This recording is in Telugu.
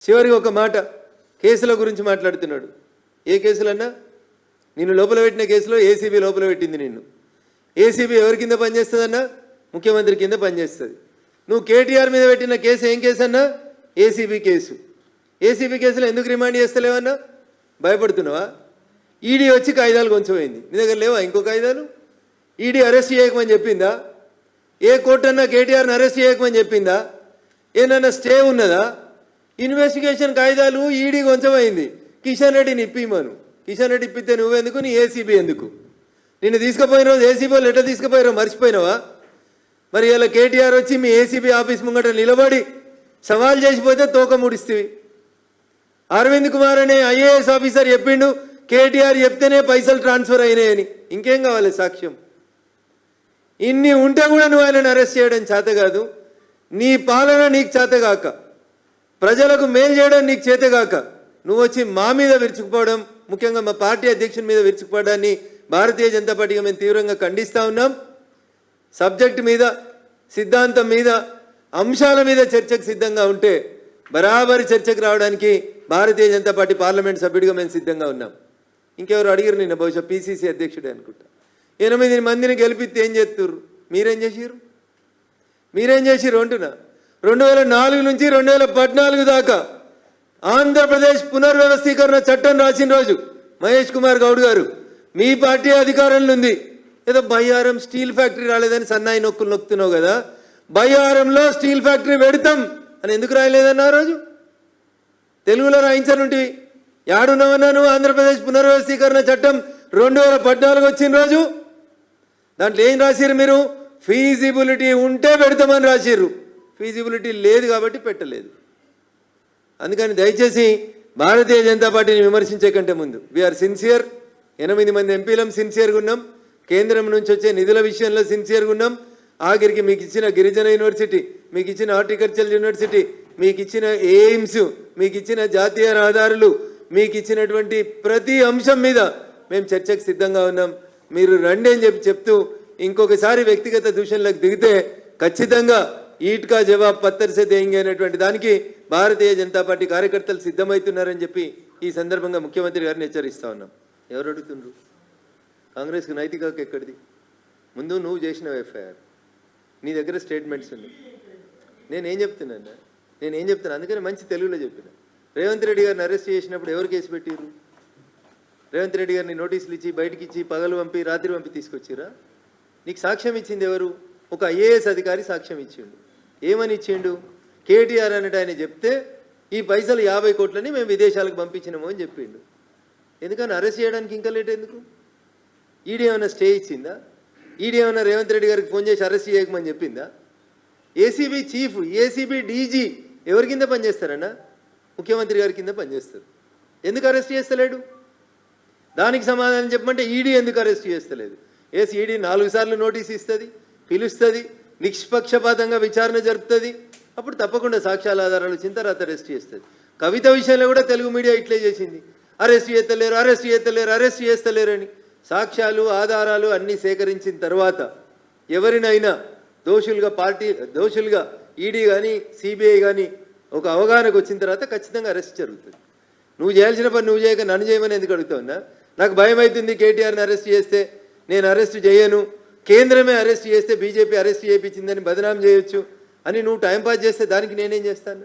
చివరికి ఒక మాట కేసుల గురించి మాట్లాడుతున్నాడు. ఏ కేసులన్నా? నిన్ను లోపల పెట్టిన కేసులో ఏసీబీ లోపల పెట్టింది నిన్ను. ఏసీబీ ఎవరి కింద పనిచేస్తుందన్నా? ముఖ్యమంత్రి కింద పనిచేస్తుంది. నువ్వు కేటీఆర్ మీద పెట్టిన కేసు ఏం కేసు అన్నా? ACB case. ఏసీబీ కేసులో ఎందుకు రిమాండ్ చేస్తలేవన్నా? భయపడుతున్నావా? ఈడీ వచ్చి కాగితాలు కొంచెమైంది, నీ దగ్గర లేవా ఇంకో కాగితాలు? ఈడీ అరెస్ట్ చేయకమని చెప్పిందా? ఏ కోర్టు అన్నా కేటీఆర్ని అరెస్ట్ చేయకమని చెప్పిందా? ఏమన్నా స్టే ఉన్నదా? ఇన్వెస్టిగేషన్ కాగితాలు ఈడీ కొంచెమైంది, కిషన్ రెడ్డిని ఇప్పిమను. కిషన్ రెడ్డి ఇప్పితే నువ్వెందుకు, నీ ఏసీబీ ఎందుకు? నిన్ను తీసుకుపోయిన రోజు ఏసీబీ వాళ్ళు ఎట్లా తీసుకుపోయారో మర్చిపోయినావా? మరి ఇలా కేటీఆర్ వచ్చి మీ ఏసీబీ ఆఫీస్ ముంగట నిలబడి సవాల్ చేసిపోతే తోక ముడిస్తేవి. అరవింద్ కుమార్ అనే ఐఏఎస్ ఆఫీసర్ చెప్పిండు కేటీఆర్ చెప్తేనే పైసలు ట్రాన్స్ఫర్ అయినాయని. ఇంకేం కావాలి సాక్ష్యం? ఇన్ని ఉంటే కూడా నువ్వు ఆయనను అరెస్ట్ చేయడం చేత కాదు. నీ పాలన నీకు చేతగాక, ప్రజలకు మేలు చేయడం నీకు చేతగాక, నువ్వు వచ్చి మా మీద విరుచుకుపోవడం, ముఖ్యంగా మా పార్టీ అధ్యక్షుని మీద విరుచుకుపోవడాన్ని భారతీయ జనతా పార్టీగా మేము తీవ్రంగా ఖండిస్తూ ఉన్నాం. సబ్జెక్ట్ మీద, సిద్ధాంతం మీద, అంశాల మీద చర్చకు సిద్ధంగా ఉంటే బరాబరి చర్చకు రావడానికి భారతీయ జనతా పార్టీ పార్లమెంట్ సభ్యుడిగా మేము సిద్ధంగా ఉన్నాం. ఇంకెవరు అడిగారు నిన్న, బహుశా పీసీసీ అధ్యక్షుడే అనుకుంటా. 8 మందిని గెలిపిస్తే ఏం చేస్తుర్రు? మీరేం చేసిర్రు? మీరేం చేసిర్రు అంటున్నా. 2004 నుంచి 2014 దాకా ఆంధ్రప్రదేశ్ పునర్వ్యవస్థీకరణ చట్టం రాసిన రోజు మహేష్ కుమార్ గౌడ్ గారు మీ పార్టీ అధికారంలో ఉంది. ఏదో బయ్యారం స్టీల్ ఫ్యాక్టరీ రాలేదని సన్నాయి నొక్కులు నొక్కుతున్నావు కదా, బయ్యారంలో స్టీల్ ఫ్యాక్టరీ పెడతాం అని ఎందుకు రాయలేదన్న ఆ రోజు? తెలుగులో రాయించనుంటివి. యాడున్నావన్నా నువ్వు? ఆంధ్రప్రదేశ్ పునర్వ్యవస్థీకరణ చట్టం 2014 వచ్చిన రోజు దాంట్లో ఏం రాసిర్రు మీరు? ఫీజిబిలిటీ ఉంటే పెడతామని రాసిర్రు. ఫీజిబిలిటీ లేదు కాబట్టి పెట్టలేదు. అందుకని దయచేసి భారతీయ జనతా పార్టీని విమర్శించే కంటే ముందు వీఆర్ సిన్సియర్. 8 మంది ఎంపీలం సిన్సియర్గా ఉన్నాం. కేంద్రం నుంచి వచ్చే నిధుల విషయంలో సిన్సియర్గా ఉన్నాం. ఆఖరికి మీకు ఇచ్చిన గిరిజన యూనివర్సిటీ, మీకు ఇచ్చిన హార్టికల్చర్ యూనివర్సిటీ, మీకు ఇచ్చిన ఎయిమ్స్, మీకు ఇచ్చిన జాతీయ రహదారులు, మీకు ఇచ్చినటువంటి ప్రతి అంశం మీద మేము చర్చకు సిద్ధంగా ఉన్నాం. మీరు రండి అని చెప్తూ ఇంకొకసారి వ్యక్తిగత దూషణలకు దిగితే ఖచ్చితంగా ఈట్కా జవాబ్ పత్తర్ సే దేంగే అనేటువంటి దానికి భారతీయ జనతా పార్టీ కార్యకర్తలు సిద్ధమవుతున్నారని చెప్పి ఈ సందర్భంగా ముఖ్యమంత్రి గారిని హెచ్చరిస్తా ఉన్నాం. ఎవరు అడుగుతుండ్రు? కాంగ్రెస్కి నైతిక హక్కు ఎక్కడిది? ముందు నువ్వు చేసిన ఎఫ్ఐఆర్, నీ దగ్గర స్టేట్మెంట్స్ ఉన్నాయి. నేనేం చెప్తున్నా, అందుకని మంచి తెలుగులో చెప్పిన. రేవంత్ రెడ్డి గారిని అరెస్ట్ చేసినప్పుడు ఎవరు కేసు పెట్టిర్రు? రేవంత్ రెడ్డి గారిని నోటీసులు ఇచ్చి బయటికి ఇచ్చి పగలు పంపి రాత్రి పంపి తీసుకొచ్చిరా? నీకు సాక్ష్యం ఇచ్చింది ఎవరు? ఒక ఐఏఎస్ అధికారి సాక్ష్యం ఇచ్చిండు. ఏమని ఇచ్చిండు? కేటీఆర్ అన్నట్టు ఆయన చెప్తే ఈ పైసలు 50 కోట్లని మేము విదేశాలకు పంపించినాము అని చెప్పిండు. ఎందుకని అరెస్ట్ చేయడానికి ఇంకా లేట్ ఎందుకు? ఈడీ ఏమైనా స్టే ఇచ్చిందా? ఈడీ ఏమైనా రేవంత్ రెడ్డి గారికి ఫోన్ చేసి అరెస్ట్ చేయకమని చెప్పిందా? ఏసీబీ చీఫ్, ఏసీబీ డీజీ ఎవరి కింద పనిచేస్తారన్నా? ముఖ్యమంత్రి గారి కింద పనిచేస్తారు. ఎందుకు అరెస్ట్ చేస్తలేడు? దానికి సమాధానం చెప్పమంటే ఈడీ ఎందుకు అరెస్ట్ చేస్తలేదు? ఈడీ 4 సార్లు నోటీస్ ఇస్తుంది, పిలుస్తుంది, నిష్పక్షపాతంగా విచారణ జరుపుతుంది. అప్పుడు తప్పకుండా సాక్ష్యాల ఆధారాలు వచ్చిన తర్వాత అరెస్ట్ చేస్తుంది. కవిత విషయంలో కూడా తెలుగు మీడియా ఇట్లే చేసింది. అరెస్ట్ చేస్తలేరు అని. సాక్ష్యాలు ఆధారాలు అన్నీ సేకరించిన తర్వాత ఎవరినైనా దోషులుగా ఈడీ కానీ సిబిఐ కానీ ఒక అవగాహనకు వచ్చిన తర్వాత ఖచ్చితంగా అరెస్ట్ జరుగుతుంది. నువ్వు చేయాల్సిన పని నువ్వు చేయక నన్ను చేయమని ఎందుకు అడుగుతావున్నా? నాకు భయం అవుతుంది కేటీఆర్ని అరెస్ట్ చేస్తే, నేను అరెస్ట్ చేయను, కేంద్రమే అరెస్ట్ చేస్తే బీజేపీ అరెస్ట్ చేయించిందని బదనాం చేయొచ్చు అని నువ్వు టైంపాస్ చేస్తే దానికి నేనేం చేస్తాను?